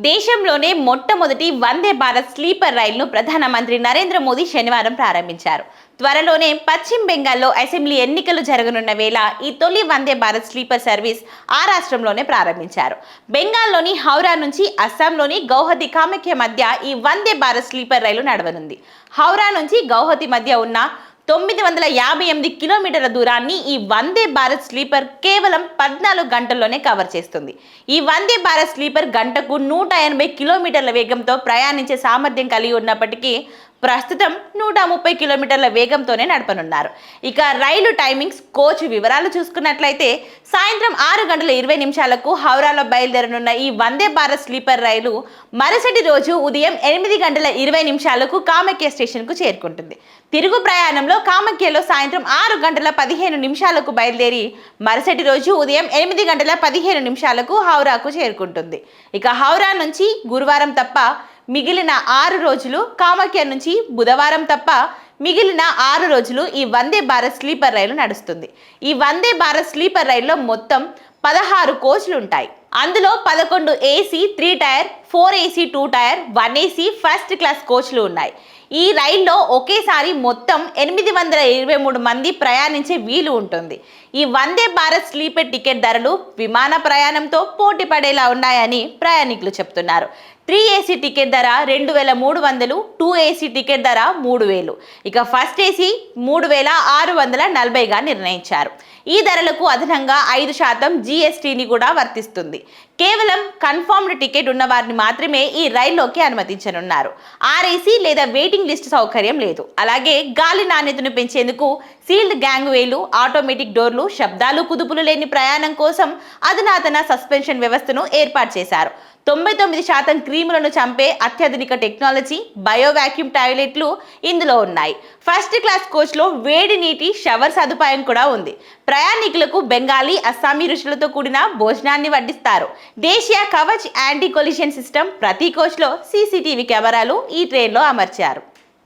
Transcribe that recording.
దేశంలోనే మొట్టమొదటి వందే భారత్ స్లీపర్ రైలును ప్రధానమంత్రి నరేంద్ర మోదీ శనివారం ప్రారంభించారు. త్వరలోనే పశ్చిమ బెంగాల్లో అసెంబ్లీ ఎన్నికలు జరగనున్న వేళ ఈ తొలి వందే భారత్ స్లీపర్ సర్వీస్ ఆ రాష్ట్రంలోనే ప్రారంభించారు. బెంగాల్లోని హౌరా నుంచి అస్సాంలోని గౌహతి కామాఖ్య మధ్య ఈ వందే భారత్ స్లీపర్ రైలు నడవనుంది. హౌరా నుంచి గౌహతి మధ్య ఉన్న 958 కిలోమీటర్ల దూరాన్ని ఈ వందే భారత్ స్లీపర్ కేవలం 14 గంటల్లోనే కవర్ చేస్తుంది. ఈ వందే భారత్ స్లీపర్ గంటకు 180 కిలోమీటర్ల వేగంతో ప్రయాణించే సామర్థ్యం కలిగి ఉన్నప్పటికీ ప్రస్తుతం 130 కిలోమీటర్ల వేగంతోనే నడపనున్నారు. ఇక రైలు టైమింగ్స్, కోచ్ వివరాలు చూసుకున్నట్లయితే సాయంత్రం 6:20 హౌరాలో బయలుదేరనున్న ఈ వందే భారత్ స్లీపర్ రైలు మరుసటి రోజు ఉదయం 8:20 కామాఖ్య స్టేషన్కు చేరుకుంటుంది. తిరుగు ప్రయాణంలో కామాఖ్యలో సాయంత్రం 6:15 బయలుదేరి మరుసటి రోజు ఉదయం 8:15 హౌరాకు చేరుకుంటుంది. ఇక హౌరా నుంచి గురువారం తప్ప మిగిలిన 6 రోజులు, కామాఖ్య నుంచి బుధవారం తప్ప మిగిలిన 6 రోజులు ఈ వందే భారత్ స్లీపర్ రైలు నడుస్తుంది. ఈ వందే భారత్ స్లీపర్ రైలులో మొత్తం 16 కోచ్లు ఉంటాయి. అందులో 11 AC 3 tier, 4 AC 2 tier, 1 AC first class కోచ్లు ఉన్నాయి. ఈ రైల్లో ఒకేసారి మొత్తం 823 మంది ప్రయాణించే వీలు ఉంటుంది. ఈ వందే భారత్ స్లీపర్ టికెట్ ధరలు విమాన ప్రయాణంతో పోటీ పడేలా ఉన్నాయని ప్రయాణికులు చెప్తున్నారు. 3 ఏసీ టికెట్ ధర 2300, 2 ఏసీ టికెట్ ధర 3000, ఇక ఫస్ట్ ఏసీ 3640గా నిర్ణయించారు. ఈ ధరలకు అదనంగా 5% జీఎస్టీని కూడా వర్తిస్తుంది. కేవలం కన్ఫర్మ్డ్ టికెట్ ఉన్న వారిని మాత్రమే ఈ రైల్లోకి అనుమతించనున్నారు. ఆర్ఏసీ లేదా వెయిటింగ్ లిస్ట్ సౌకర్యం లేదు. అలాగే గాలి నాణ్యతను పెంచేందుకు సీల్డ్ గ్యాంగ్ వేలు, ఆటోమేటిక్ డోర్లు, శబ్దాలు కుదుపులు లేని ప్రయాణం కోసం అధునాతన సస్పెన్షన్ వ్యవస్థను ఏర్పాటు చేశారు. 99% క్రీములను చంపే అత్యాధునిక టెక్నాలజీ, బయో వాక్యూమ్ టాయిలెట్లు ఇందులో ఉన్నాయి. ఫస్ట్ క్లాస్ కోచ్లో వేడి నీటి షవర్ సదుపాయం కూడా ఉంది. ప్రయాణికులకు బెంగాలీ, అస్సామీ రుచులతో కూడిన భోజనాన్ని వడ్డిస్తారు. దేశీయ కవచ్ యాంటీ కొలిషన్ సిస్టమ్, ప్రతి కోచ్లో సీసీటీవీ కెమెరాలు ఈ ట్రైన్లో అమర్చారు.